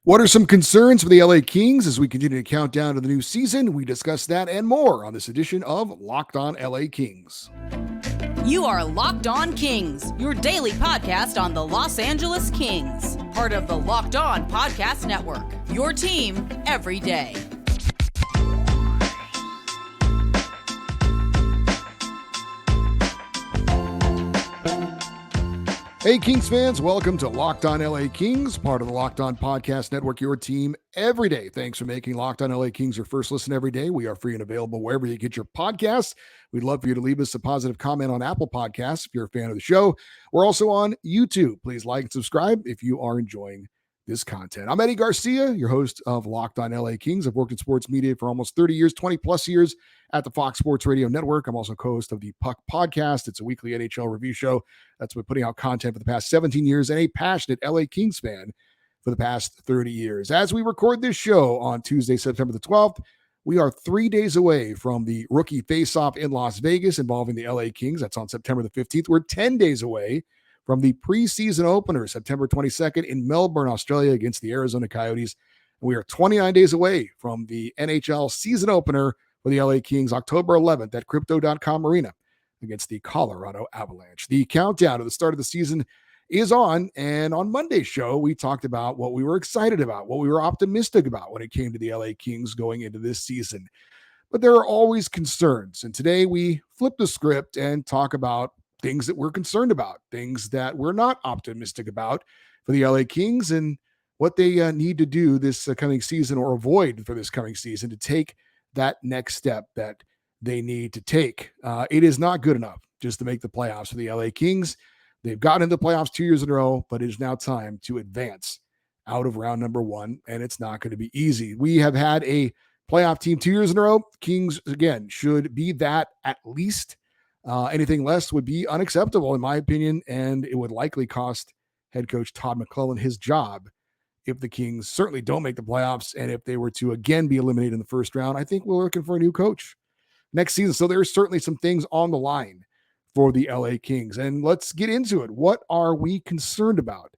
What are some concerns for the LA Kings as we continue to count down to the new season? We discuss that and more on this edition of Locked On LA Kings. You are Locked On Kings, your daily podcast on the Los Angeles Kings, part of the Locked On Podcast Network, your team every day. Hey, Kings fans, welcome to Locked On LA Kings, part of the Locked On Podcast Network, your team every day. Thanks for making Locked On LA Kings your first listen every day. We are free and available wherever you get your podcasts. We'd love for you to leave us a positive comment on Apple Podcasts if you're a fan of the show. We're also on YouTube. Please like and subscribe if you are enjoying this content. I'm Eddie Garcia, your host of Locked On LA Kings. I've worked in sports media for almost 30 years, 20 plus years at the Fox Sports Radio Network. I'm also co-host of the Puck Podcast. It's a weekly NHL review show that's been putting out content for the past 17 years and a passionate LA Kings fan for the past 30 years. As we record this show on Tuesday, September the 12th, we are 3 days away from the rookie face-off in Las Vegas involving the LA Kings. That's on September the 15th. We're 10 days away from the preseason opener, September 22nd in Melbourne, Australia against the Arizona Coyotes. And we are 29 days away from the NHL season opener for the LA Kings, October 11th at Crypto.com Arena against the Colorado Avalanche. The countdown to the start of the season is on, and on Monday's show, we talked about what we were excited about, what we were optimistic about when it came to the LA Kings going into this season. But there are always concerns, and today we flip the script and talk about things that we're concerned about, things that we're not optimistic about for the LA Kings, and what they need to do this coming season or avoid for this coming season to take that next step that they need to take. It is not good enough just to make the playoffs for the LA Kings. They've gotten into the playoffs 2 years in a row, but it is now time to advance out of round number one, and it's not going to be easy. We have had a playoff team 2 years in a row. Kings, again, should be that at least. Anything less would be unacceptable, in my opinion, and it would likely cost head coach Todd McClellan his job if the Kings certainly don't make the playoffs, and if they were to again be eliminated in the first round. I think we're looking for a new coach next season. So there's certainly some things on the line for the LA Kings, and let's get into it. What are we concerned about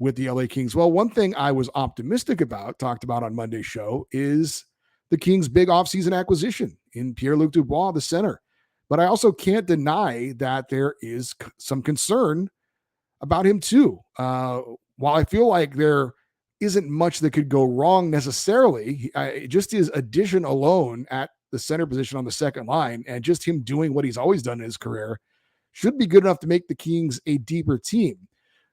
with the LA Kings? Well, one thing I was optimistic about, talked about on Monday's show, is the Kings' big offseason acquisition in Pierre-Luc Dubois, the center. But I also can't deny that there is some concern about him too. While I feel like there isn't much that could go wrong necessarily, just his addition alone at the center position on the second line and just him doing what he's always done in his career should be good enough to make the Kings a deeper team.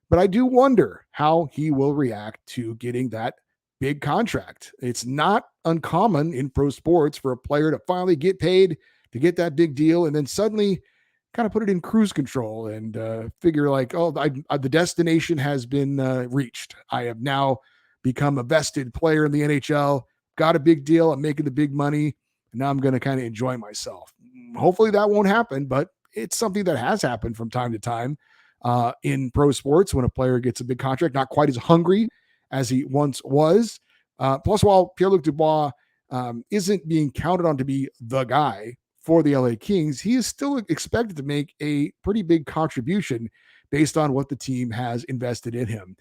But I do wonder how he will react to getting that big contract. It's not uncommon in pro sports for a player to finally get paid, to get that big deal, and then suddenly kind of put it in cruise control and figure like, oh, the destination has been reached. I have now become a vested player in the NHL, got a big deal, I'm making the big money, and now I'm going to kind of enjoy myself. Hopefully that won't happen, but it's something that has happened from time to time in pro sports when a player gets a big contract, not quite as hungry as he once was. Plus, while Pierre-Luc Dubois isn't being counted on to be the guy for the LA Kings, he is still expected to make a pretty big contribution based on what the team has invested in him.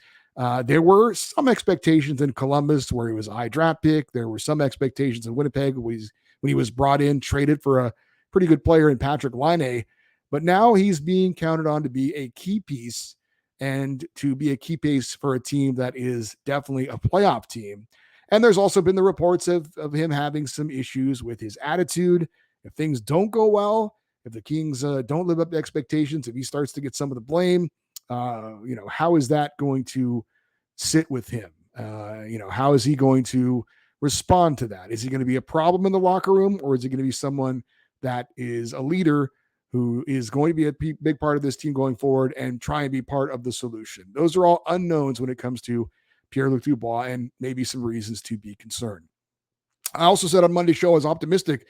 There were some expectations in Columbus where he was a high draft pick. There were some expectations in Winnipeg when he was brought in, traded for a pretty good player in Patrick Laine. But now he's being counted on to be a key piece and to be a key piece for a team that is definitely a playoff team. And there's also been the reports of him having some issues with his attitude. If things don't go well, if the Kings don't live up to expectations, if he starts to get some of the blame, how is that going to sit with him? How is he going to respond to that? Is he going to be a problem in the locker room, or is he going to be someone that is a leader who is going to be a big part of this team going forward and try and be part of the solution? Those are all unknowns when it comes to Pierre-Luc Dubois, and maybe some reasons to be concerned. I also said on Monday's show I was optimistic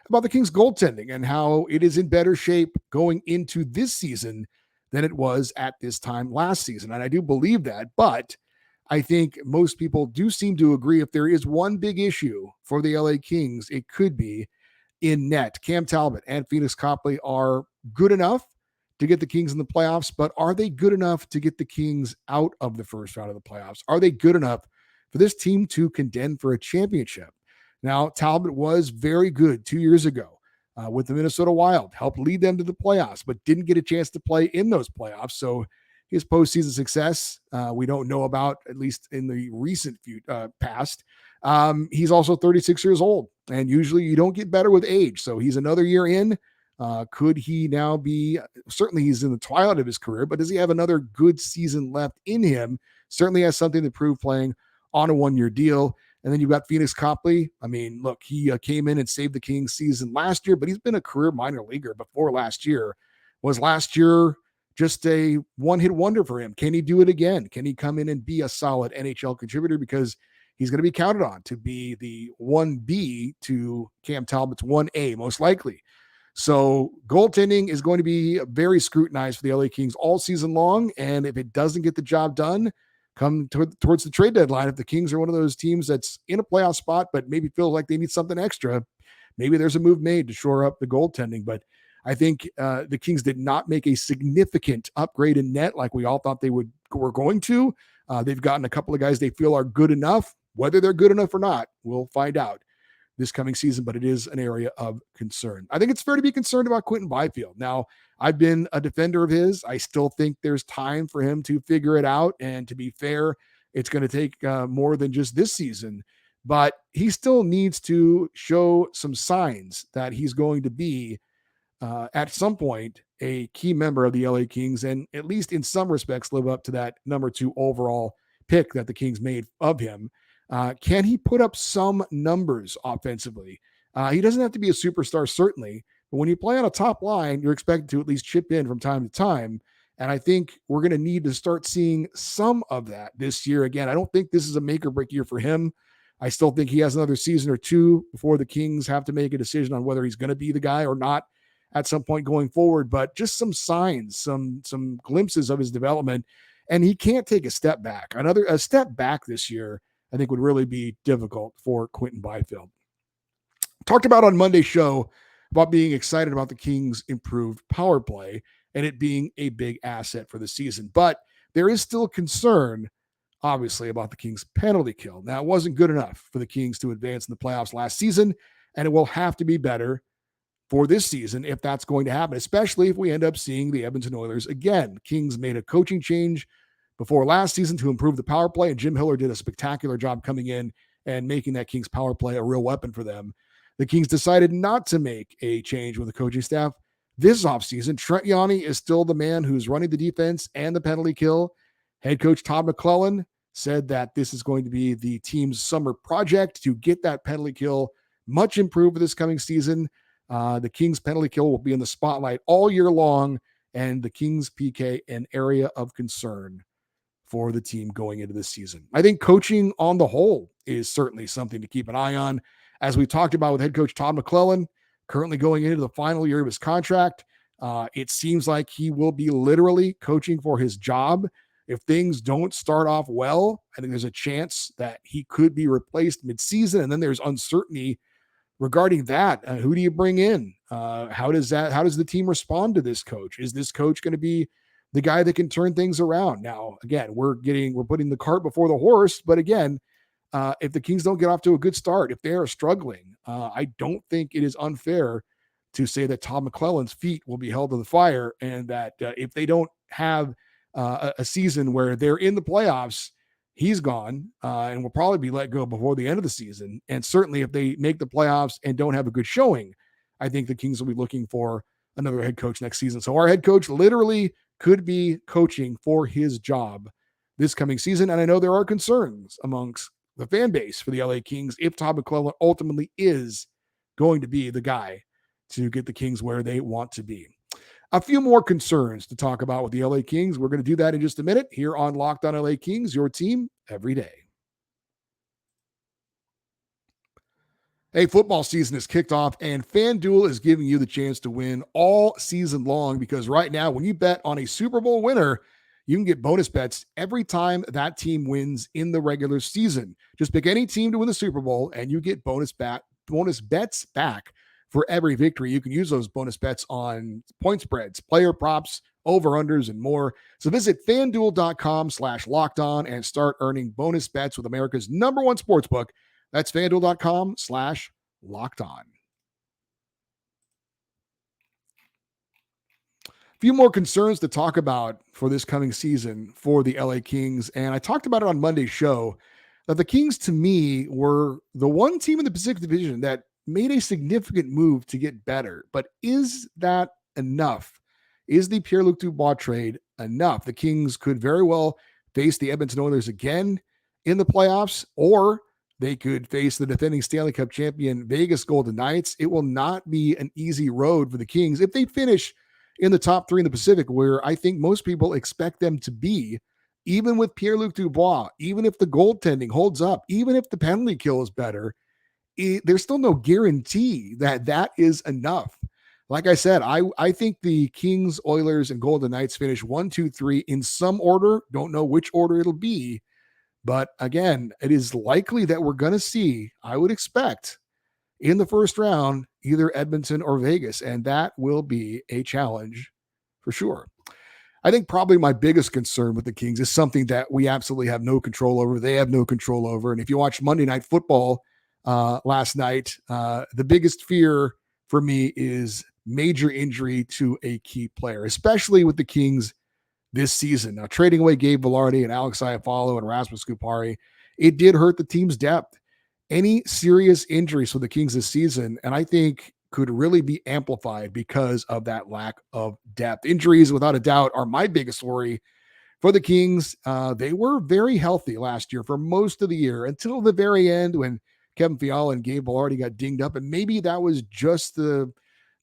about the Kings goaltending and how it is in better shape going into this season than it was at this time last season. And I do believe that, but I think most people do seem to agree if there is one big issue for the LA Kings, it could be in net. Cam Talbot and Phoenix Copley are good enough to get the Kings in the playoffs, but are they good enough to get the Kings out of the first round of the playoffs? Are they good enough for this team to contend for a championship. Now, Talbot was very good 2 years ago with the Minnesota Wild, helped lead them to the playoffs, but didn't get a chance to play in those playoffs. So his postseason success, we don't know about, at least in the recent past. He's also 36 years old, and usually you don't get better with age. So he's another year in. Could he now be, certainly he's in the twilight of his career, but does he have another good season left in him? Certainly has something to prove playing on a 1-year deal. And then you've got Phoenix Copley. I mean, look, he came in and saved the Kings season last year, but he's been a career minor leaguer before last year. Was last year just a one-hit wonder for him? Can he do it again? Can he come in and be a solid NHL contributor? Because he's going to be counted on to be the 1B to Cam Talbot's 1A, most likely. So goaltending is going to be very scrutinized for the LA Kings all season long. And if it doesn't get the job done, come towards the trade deadline, if the Kings are one of those teams that's in a playoff spot, but maybe feel like they need something extra, maybe there's a move made to shore up the goaltending. But I think the Kings did not make a significant upgrade in net like we all thought they were going to. They've gotten a couple of guys they feel are good enough. Whether they're good enough or not, we'll find out this coming season, but it is an area of concern. I think it's fair to be concerned about Quinton Byfield. Now, I've been a defender of his. I still think there's time for him to figure it out. And to be fair, it's going to take more than just this season, but he still needs to show some signs that he's going to be at some point a key member of the LA Kings, and at least in some respects live up to that number 2 overall pick that the Kings made of him. Can he put up some numbers offensively? He doesn't have to be a superstar, certainly, but when you play on a top line, you're expected to at least chip in from time to time. And I think we're going to need to start seeing some of that this year. Again, I don't think this is a make or break year for him. I still think he has another season or two before the Kings have to make a decision on whether he's going to be the guy or not at some point going forward, but just some signs, some glimpses of his development. And he can't take a step back. A step back this year, I think, would really be difficult for Quinton Byfield. Talked about on Monday's show about being excited about the Kings' improved power play and it being a big asset for the season. But there is still concern, obviously, about the Kings' penalty kill. Now, it wasn't good enough for the Kings to advance in the playoffs last season, and it will have to be better for this season if that's going to happen, especially if we end up seeing the Edmonton Oilers again. Kings made a coaching change before last season to improve the power play, and Jim Hiller did a spectacular job coming in and making that Kings power play a real weapon for them. The Kings decided not to make a change with the coaching staff this offseason. Trent Yawney is still the man who's running the defense and the penalty kill. Head coach Todd McClellan said that this is going to be the team's summer project to get that penalty kill much improved this coming season. The Kings penalty kill will be in the spotlight all year long, and the Kings PK an area of concern for the team going into this season. I think coaching on the whole is certainly something to keep an eye on. As we talked about with head coach Todd McClellan, currently going into the final year of his contract, it seems like he will be literally coaching for his job. If things don't start off well, I think there's a chance that he could be replaced midseason, and then there's uncertainty regarding that. Who do you bring in? How does the team respond to this coach? Is this coach going to be the guy that can turn things around? Now, again, we're putting the cart before the horse, but again, if the Kings don't get off to a good start, if they are struggling, I don't think it is unfair to say that Todd McClellan's feet will be held to the fire, and that if they don't have a season where they're in the playoffs, he's gone and will probably be let go before the end of the season. And certainly if they make the playoffs and don't have a good showing, I think the Kings will be looking for another head coach next season. So our head coach literally could be coaching for his job this coming season. And I know there are concerns amongst the fan base for the LA Kings if Todd McClellan ultimately is going to be the guy to get the Kings where they want to be. A few more concerns to talk about with the LA Kings. We're going to do that in just a minute here on Locked On LA Kings, your team every day. Hey, football season is kicked off, and FanDuel is giving you the chance to win all season long, because right now, when you bet on a Super Bowl winner, you can get bonus bets every time that team wins in the regular season. Just pick any team to win the Super Bowl, and you get bonus bets back for every victory. You can use those bonus bets on point spreads, player props, over-unders, and more. So visit FanDuel.com/LockedOn and start earning bonus bets with America's #1 sportsbook. That's FanDuel.com/LockedOn. Few more concerns to talk about for this coming season for the LA Kings. And I talked about it on Monday's show that the Kings, to me, were the one team in the Pacific Division that made a significant move to get better. But is that enough? Is the Pierre-Luc Dubois trade enough? The Kings could very well face the Edmonton Oilers again in the playoffs, or they could face the defending Stanley Cup champion Vegas Golden Knights. It will not be an easy road for the Kings if they finish in the top 3 in the Pacific, where I think most people expect them to be, even with Pierre-Luc Dubois, even if the goaltending holds up, even if the penalty kill is better. There's still no guarantee that that is enough. Like I said, I think the Kings, Oilers, and Golden Knights finish 1, 2, 3 in some order. Don't know which order it'll be. But again, it is likely that we're going to see, I would expect, in the first round, either Edmonton or Vegas. And that will be a challenge for sure. I think probably my biggest concern with the Kings is something that we absolutely have no control over. They have no control over. And if you watch Monday Night Football last night, the biggest fear for me is major injury to a key player, especially with the Kings this season. Now, trading away Gabe Velarde and Alex Iafallo and Rasmus Kupari, it did hurt the team's depth. Any serious injuries for the Kings this season, and I think could really be amplified because of that lack of depth. Injuries, without a doubt, are my biggest worry for the Kings. They were very healthy last year for most of the year until the very end when Kevin Fiala and Gabe Velarde got dinged up. And maybe that was just the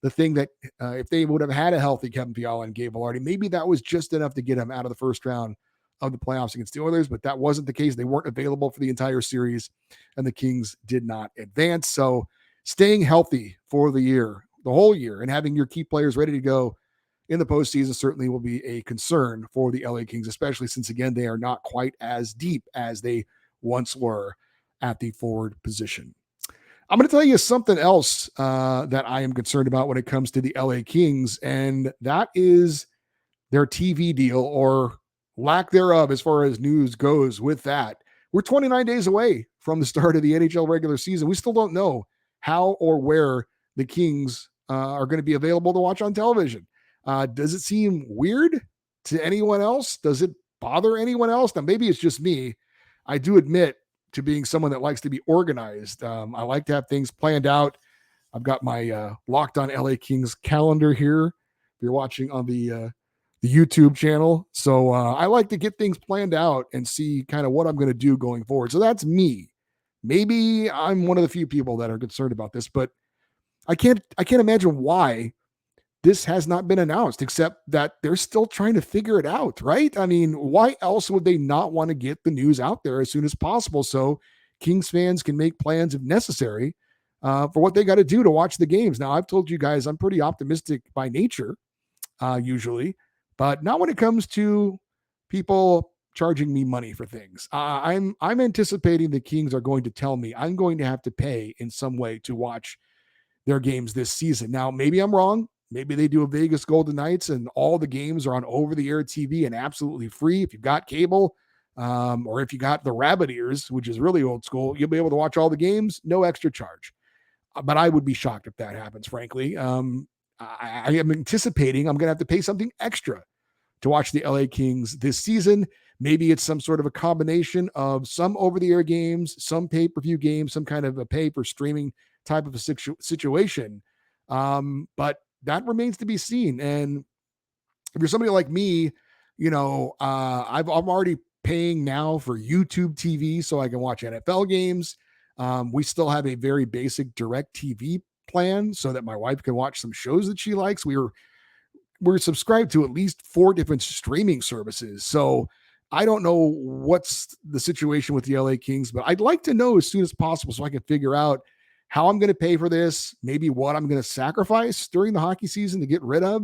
thing that if they would have had a healthy Kevin Fiala and Gabe Velarde, maybe that was just enough to get them out of the first round of the playoffs against the Oilers, but that wasn't the case. They weren't available for the entire series, and the Kings did not advance. So staying healthy for the whole year, and having your key players ready to go in the postseason certainly will be a concern for the LA Kings, especially since, again, they are not quite as deep as they once were at the forward position. I'm going to tell you something else that I am concerned about when it comes to the LA Kings, and that is their TV deal, or lack thereof as far as news goes with that. We're 29 days away from the start of the NHL regular season. We still don't know how or where the Kings are going to be available to watch on television. Does it seem weird to anyone else? Does it bother anyone else? Now, maybe it's just me. I do admit to being someone that likes to be organized. I like to have things planned out. I've got my Locked On LA Kings calendar here. If you're watching on the YouTube channel. So I like to get things planned out and see kind of what I'm going to do going forward. So that's me. Maybe I'm one of the few people that are concerned about this, but I can't imagine why this has not been announced, except that they're still trying to figure it out, right? I mean, why else would they not want to get the news out there as soon as possible so Kings fans can make plans if necessary for what they got to do to watch the games? Now, I've told you guys I'm pretty optimistic by nature, usually, but not when it comes to people charging me money for things. I'm anticipating the Kings are going to tell me I'm going to have to pay in some way to watch their games this season. Now, maybe I'm wrong. Maybe they do a Vegas Golden Knights and all the games are on over-the-air TV and absolutely free. If you've got cable, or if you got the rabbit ears, which is really old school, you'll be able to watch all the games, no extra charge. But I would be shocked if that happens, frankly. I am anticipating I'm going to have to pay something extra to watch the LA Kings this season. Maybe it's some sort of a combination of some over-the-air games, some pay-per-view games, some kind of a pay-for-streaming type of a situation. But that remains to be seen. And if you're somebody like me, I'm already paying now for YouTube TV so I can watch NFL games. We still have a very basic direct TV plan so that my wife can watch some shows that she likes. We're subscribed to at least 4 different streaming services. So I don't know what's the situation with the LA Kings, but I'd like to know as soon as possible so I can figure out how I'm going to pay for this, maybe what I'm going to sacrifice during the hockey season to get rid of,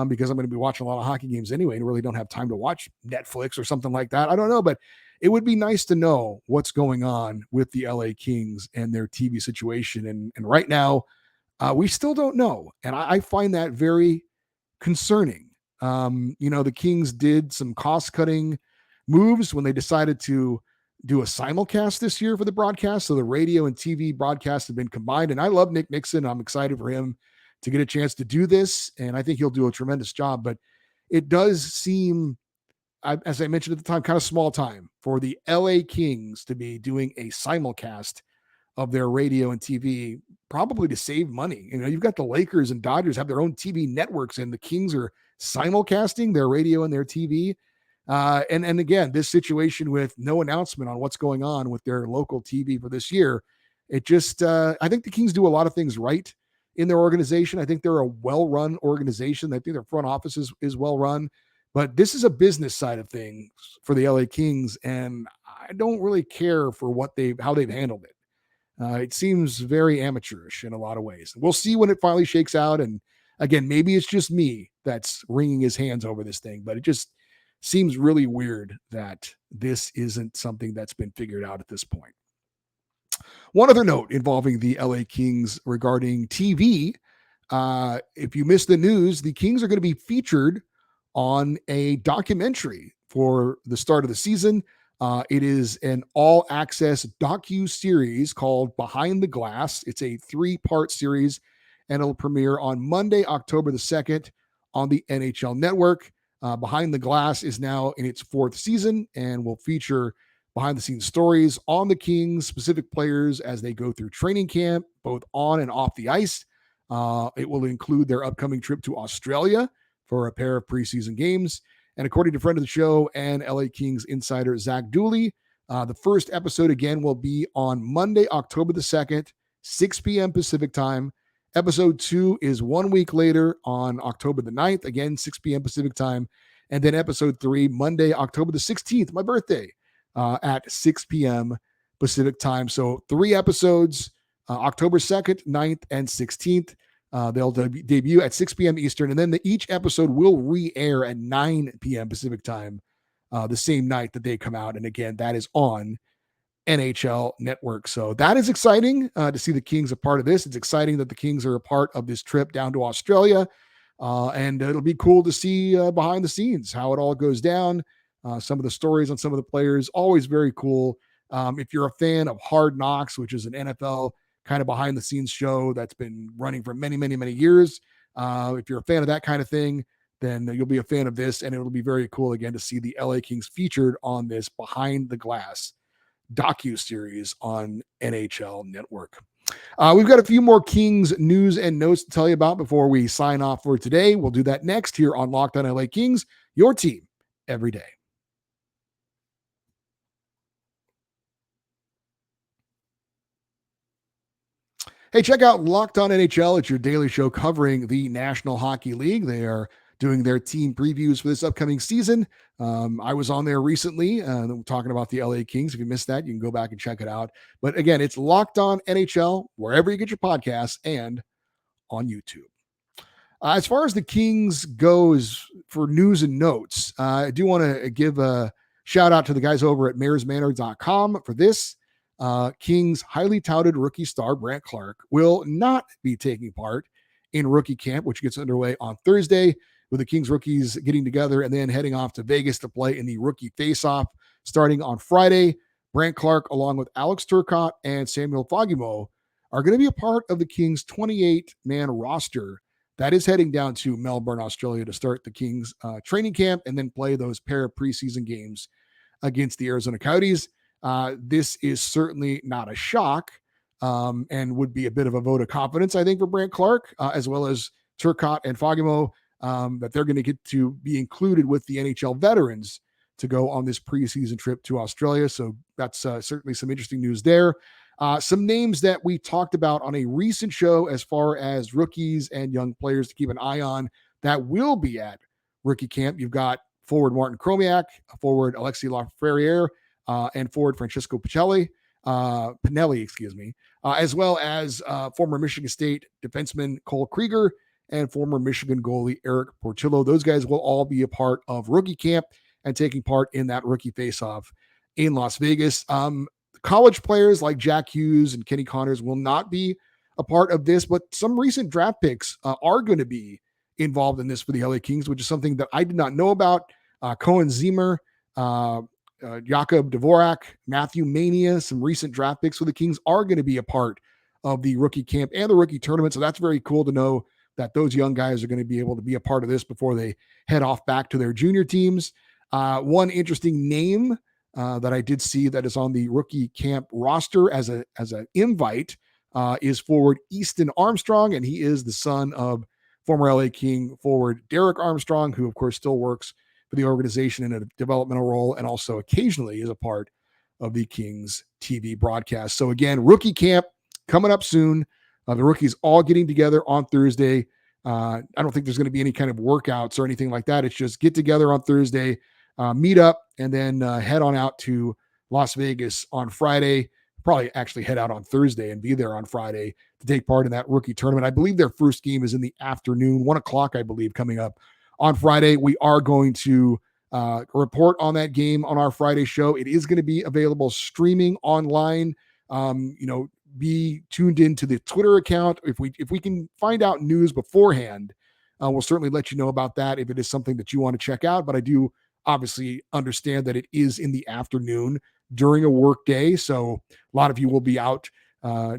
because I'm going to be watching a lot of hockey games anyway and really don't have time to watch Netflix or something like that. I don't know, but it would be nice to know what's going on with the LA Kings and their TV situation. And right now, We still don't know. And I find that very concerning. The Kings did some cost cutting moves when they decided to do a simulcast this year for the broadcast. So the radio and TV broadcasts have been combined. And I love Nick Nixon. I'm excited for him to get a chance to do this. And I think he'll do a tremendous job. But it does seem, as I mentioned at the time, kind of small time for the LA Kings to be doing a simulcast of their radio and TV, probably to save money. You've got the Lakers and Dodgers have their own TV networks, and the Kings are simulcasting their radio and their TV. And again, this situation with no announcement on what's going on with their local TV for this year, it just, I think the Kings do a lot of things right in their organization. I think they're a well-run organization. I think their front office is well-run, but this is a business side of things for the LA Kings, and I don't really care for how they've handled it. It seems very amateurish in a lot of ways. We'll see when it finally shakes out. And again, maybe it's just me that's wringing his hands over this thing, but it just seems really weird that this isn't something that's been figured out at this point. One other note involving the LA Kings regarding TV. If you missed the news, the Kings are going to be featured on a documentary for the start of the season. It is an all-access docu-series called Behind the Glass. It's a 3-part series, and it'll premiere on Monday, October the 2nd on the NHL Network. Behind the Glass is now in its 4th season and will feature behind-the-scenes stories on the Kings, specific players as they go through training camp, both on and off the ice. It will include their upcoming trip to Australia for a pair of preseason games. And according to friend of the show and LA Kings insider Zach Dooley, the first episode again will be on Monday, October the 2nd, 6 p.m. Pacific time. Episode 2 is 1 week later on October the 9th, again, 6 p.m. Pacific time. And then episode 3, Monday, October the 16th, my birthday, at 6 p.m. Pacific time. So 3 episodes, October 2nd, 9th, and 16th. They'll debut at 6 p.m. Eastern, and then each episode will re-air at 9 p.m. Pacific time the same night that they come out. And again, that is on NHL Network. So that is exciting to see the Kings a part of this. It's exciting that the Kings are a part of this trip down to Australia. And it'll be cool to see behind the scenes how it all goes down. Some of the stories on some of the players, always very cool. If you're a fan of Hard Knocks, which is an NFL kind of behind the scenes show that's been running for many, many, many years. If you're a fan of that kind of thing, then you'll be a fan of this. And it'll be very cool again to see the LA Kings featured on this Behind the Glass docu-series on NHL Network. We've got a few more Kings news and notes to tell you about before we sign off for today. We'll do that next here on Locked On LA Kings, your team every day. Hey, check out Locked On NHL. It's your daily show covering the National Hockey League. They are doing their team previews for this upcoming season. I was on there recently talking about the LA Kings. If you missed that, you can go back and check it out. But again, it's Locked On NHL, wherever you get your podcasts and on YouTube. As far as the Kings goes for news and notes, I do want to give a shout out to the guys over at mayorsmanor.com for this. Kings highly touted rookie star Brandt Clarke will not be taking part in rookie camp, which gets underway on Thursday with the Kings rookies getting together and then heading off to Vegas to play in the rookie face-off starting on Friday. Brandt Clarke, along with Alex Turcotte and Samuel Fagemo, are going to be a part of the Kings 28-man roster that is heading down to Melbourne, Australia to start the Kings training camp and then play those pair of preseason games against the Arizona Coyotes. This is certainly not a shock and would be a bit of a vote of confidence, I think, for Brandt Clarke, as well as Turcotte and Fagemo, that they're going to get to be included with the NHL veterans to go on this preseason trip to Australia. So that's certainly some interesting news there. Some names that we talked about on a recent show as far as rookies and young players to keep an eye on that will be at rookie camp. You've got forward Martin Chromiak, forward Alexis Lafreniere, and forward Francesco Pinelli, as well as former Michigan State defenseman Cole Krieger and former Michigan goalie Eric Portillo. Those guys will all be a part of rookie camp and taking part in that rookie face-off in Las Vegas. College players like Jack Hughes and Kenny Connors will not be a part of this, but some recent draft picks are going to be involved in this for the LA Kings, which is something that I did not know about. Cohen Zimmer, Jakub Dvorak, Matthew Mania, some recent draft picks for the Kings are going to be a part of the rookie camp and the rookie tournament. So that's very cool to know that those young guys are going to be able to be a part of this before they head off back to their junior teams. One interesting name that I did see that is on the rookie camp roster as an invite is forward Easton Armstrong, and he is the son of former LA King forward Derek Armstrong, who of course still works for the organization in a developmental role and also occasionally is a part of the Kings TV broadcast. So again, rookie camp coming up soon. The rookies all getting together on Thursday. I don't think there's going to be any kind of workouts or anything like that. It's just get together on Thursday, meet up, and then head on out to Las Vegas on Friday. Probably actually head out on Thursday and be there on Friday to take part in that rookie tournament. I believe their first game is in the afternoon, 1:00, I believe, coming up on Friday. We are going to report on that game on our Friday show. It is going to be available streaming online. Be tuned into the Twitter account. If we can find out news beforehand, we'll certainly let you know about that if it is something that you want to check out. But I do obviously understand that it is in the afternoon during a work day. So a lot of you will be out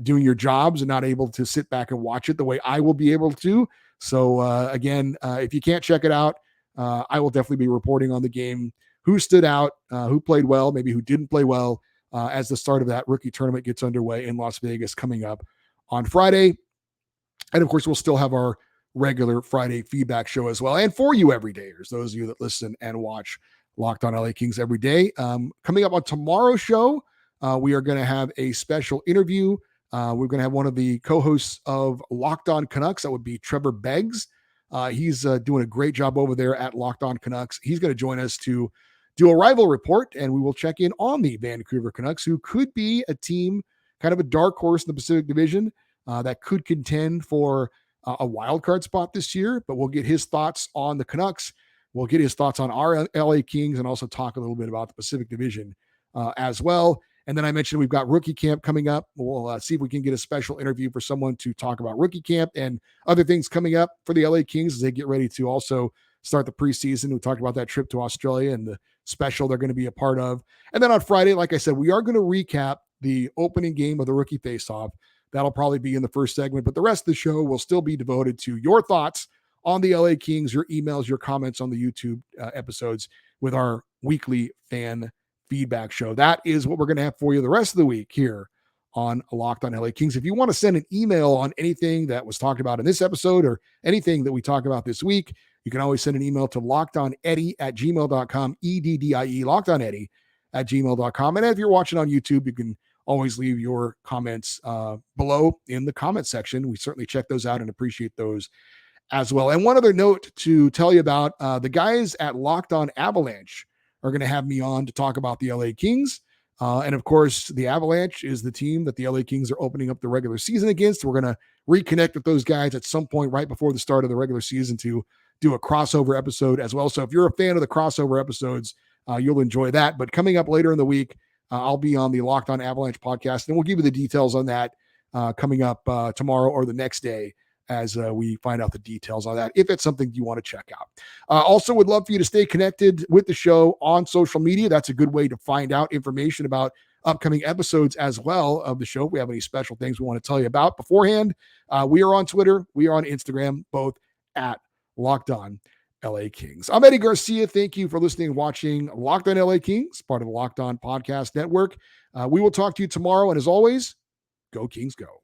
doing your jobs and not able to sit back and watch it the way I will be able to. So again, if you can't check it out, I will definitely be reporting on the game, who stood out, who played well, maybe who didn't play well, as the start of that rookie tournament gets underway in Las Vegas coming up on Friday. And of course, we'll still have our regular Friday feedback show as well. And for you everydayers, those of you that listen and watch Locked On LA Kings every day. Coming up on tomorrow's show, we are going to have a special interview. We're going to have one of the co-hosts of Locked On Canucks. That would be Trevor Beggs. He's doing a great job over there at Locked On Canucks. He's going to join us to do a rival report, and we will check in on the Vancouver Canucks, who could be a team, kind of a dark horse in the Pacific Division that could contend for a wild card spot this year. But we'll get his thoughts on the Canucks. We'll get his thoughts on our LA Kings and also talk a little bit about the Pacific Division as well. And then I mentioned we've got rookie camp coming up. We'll see if we can get a special interview for someone to talk about rookie camp and other things coming up for the LA Kings as they get ready to also start the preseason. We talked about that trip to Australia and the special they're going to be a part of. And then on Friday, like I said, we are going to recap the opening game of the rookie faceoff. That'll probably be in the first segment, but the rest of the show will still be devoted to your thoughts on the LA Kings, your emails, your comments on the YouTube episodes with our weekly fan feedback show. That is what we're going to have for you the rest of the week here on Locked On LA Kings. If you want to send an email on anything that was talked about in this episode or anything that we talk about this week, you can always send an email to lockedoneddie@gmail.com, EDDIE, lockedoneddie@gmail.com. And if you're watching on YouTube, you can always leave your comments below in the comment section. We certainly check those out and appreciate those as well. And one other note to tell you about, the guys at Locked On Avalanche are going to have me on to talk about the LA Kings. And of course, the Avalanche is the team that the LA Kings are opening up the regular season against. We're going to reconnect with those guys at some point right before the start of the regular season to do a crossover episode as well. So if you're a fan of the crossover episodes, you'll enjoy that. But coming up later in the week, I'll be on the Locked On Avalanche podcast, and we'll give you the details on that coming up tomorrow or the next day as we find out the details on that, if it's something you want to check out. Also would love for you to stay connected with the show on social media. That's a good way to find out information about upcoming episodes as well of the show. If we have any special things we want to tell you about beforehand, we are on Twitter. We are on Instagram, both at Locked On LA Kings. I'm Eddie Garcia. Thank you for listening and watching Locked On LA Kings, part of the Locked On Podcast Network. We will talk to you tomorrow. And as always, go Kings, go.